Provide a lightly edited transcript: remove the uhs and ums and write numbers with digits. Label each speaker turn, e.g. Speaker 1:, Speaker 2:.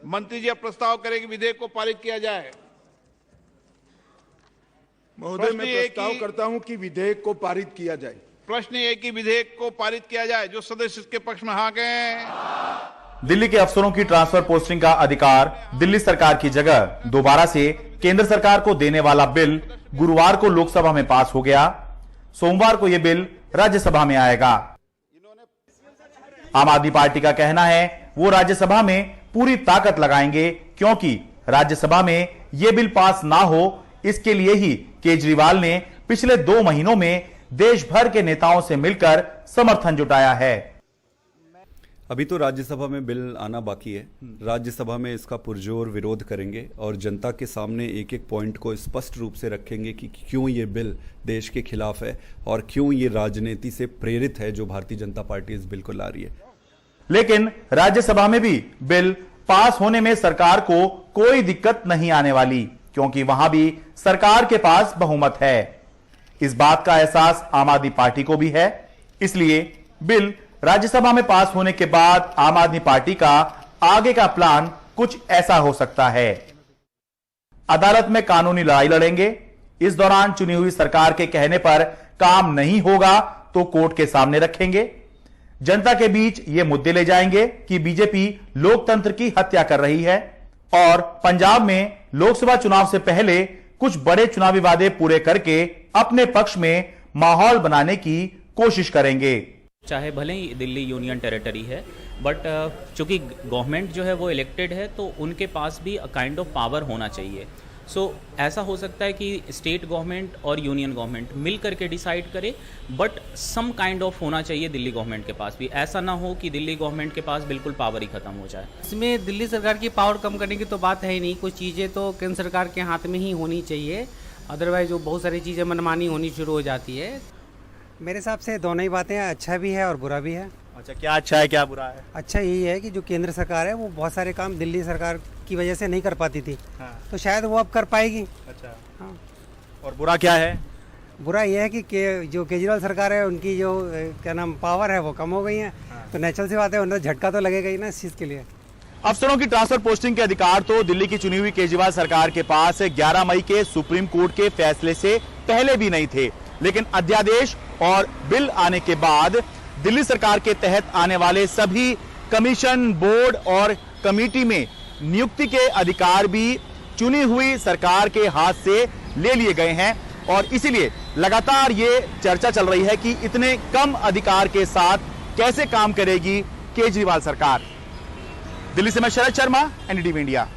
Speaker 1: मंत्री जी अब प्रस्ताव करें कि विधेयक को पारित किया जाए।
Speaker 2: महोदय, मैं प्रस्ताव करता हूं कि विधेयक को पारित किया जाए।
Speaker 1: प्रश्न ये कि विधेयक को पारित किया जाए। जो सदस्य इसके पक्ष में हाँ कहें।
Speaker 3: दिल्ली के अफसरों की ट्रांसफर पोस्टिंग का अधिकार दिल्ली सरकार की जगह दोबारा से केंद्र सरकार को देने वाला बिल गुरुवार को लोकसभा में पास हो गया। सोमवार को यह बिल राज्यसभा में आएगा। आम आदमी पार्टी का कहना है वो राज्यसभा में पूरी ताकत लगाएंगे, क्योंकि राज्यसभा में यह बिल पास ना हो इसके लिए ही केजरीवाल ने पिछले 2 महीनों में देश भर के नेताओं से मिलकर समर्थन जुटाया है।
Speaker 4: अभी तो राज्यसभा में बिल आना बाकी है। राज्यसभा में इसका पुरजोर विरोध करेंगे और जनता के सामने एक एक पॉइंट को स्पष्ट रूप से रखेंगे कि क्यों ये बिल देश के खिलाफ है और क्यों ये राजनीति से प्रेरित है जो भारतीय जनता पार्टी इस बिल को ला रही है।
Speaker 3: लेकिन राज्यसभा में भी बिल पास होने में सरकार को कोई दिक्कत नहीं आने वाली, क्योंकि वहां भी सरकार के पास बहुमत है। इस बात का एहसास आम आदमी पार्टी को भी है। इसलिए बिल राज्यसभा में पास होने के बाद आम आदमी पार्टी का आगे का प्लान कुछ ऐसा हो सकता है। अदालत में कानूनी लड़ाई लड़ेंगे। इस दौरान चुनी हुई सरकार के कहने पर काम नहीं होगा तो कोर्ट के सामने रखेंगे। जनता के बीच ये मुद्दे ले जाएंगे कि बीजेपी लोकतंत्र की हत्या कर रही है और पंजाब में लोकसभा चुनाव से पहले कुछ बड़े चुनावी वादे पूरे करके अपने पक्ष में माहौल बनाने की कोशिश करेंगे।
Speaker 5: चाहे भले ही दिल्ली यूनियन टेरिटरी है, बट चूंकि गवर्नमेंट जो है वो इलेक्टेड है तो उनके पास भी काइंड ऑफ पावर होना चाहिए। सो ऐसा हो सकता है कि स्टेट गवर्नमेंट और यूनियन गवर्नमेंट मिल करके डिसाइड करे, बट सम काइंड ऑफ होना चाहिए दिल्ली गवर्नमेंट के पास भी। ऐसा ना हो कि दिल्ली गवर्नमेंट के पास बिल्कुल पावर ही खत्म हो जाए।
Speaker 6: इसमें दिल्ली सरकार की पावर कम करने की तो बात है ही नहीं। कुछ चीज़ें तो केंद्र सरकार के हाथ में ही होनी चाहिए, अदरवाइज वो बहुत सारी चीज़ें मनमानी होनी शुरू हो जाती है।
Speaker 7: मेरे हिसाब से दोनों ही बातें अच्छा भी है और बुरा भी है।
Speaker 3: अच्छा, क्या अच्छा है क्या बुरा है?
Speaker 7: अच्छा यही है कि जो केंद्र सरकार है वो बहुत सारे काम दिल्ली सरकार की वजह से नहीं कर पाती थी।
Speaker 3: हाँ।
Speaker 7: तो शायद वो अब कर पाएगी।
Speaker 3: अच्छा।
Speaker 7: हाँ।
Speaker 3: और बुरा क्या है?
Speaker 7: बुरा यह है कि जो केजरीवाल सरकार है उनकी जो क्या नाम पावर है वो कम हो गई है।
Speaker 3: हाँ।
Speaker 7: तो नेचुरल सी बात है, उन्हें झटका तो लगेगा ही ना इस चीज़ के लिए।
Speaker 3: अफसरों की ट्रांसफर पोस्टिंग के अधिकार तो दिल्ली की चुनी हुई केजरीवाल सरकार के पास 11 मई के सुप्रीम कोर्ट के फैसले से पहले भी नहीं थे, लेकिन अध्यादेश और बिल आने के बाद दिल्ली सरकार के तहत आने वाले सभी कमीशन, बोर्ड और कमेटी में नियुक्ति के अधिकार भी चुनी हुई सरकार के हाथ से ले लिए गए हैं। और इसीलिए लगातार ये चर्चा चल रही है कि इतने कम अधिकार के साथ कैसे काम करेगी केजरीवाल सरकार। दिल्ली से मैं शरद शर्मा, एनडीटीवी इंडिया।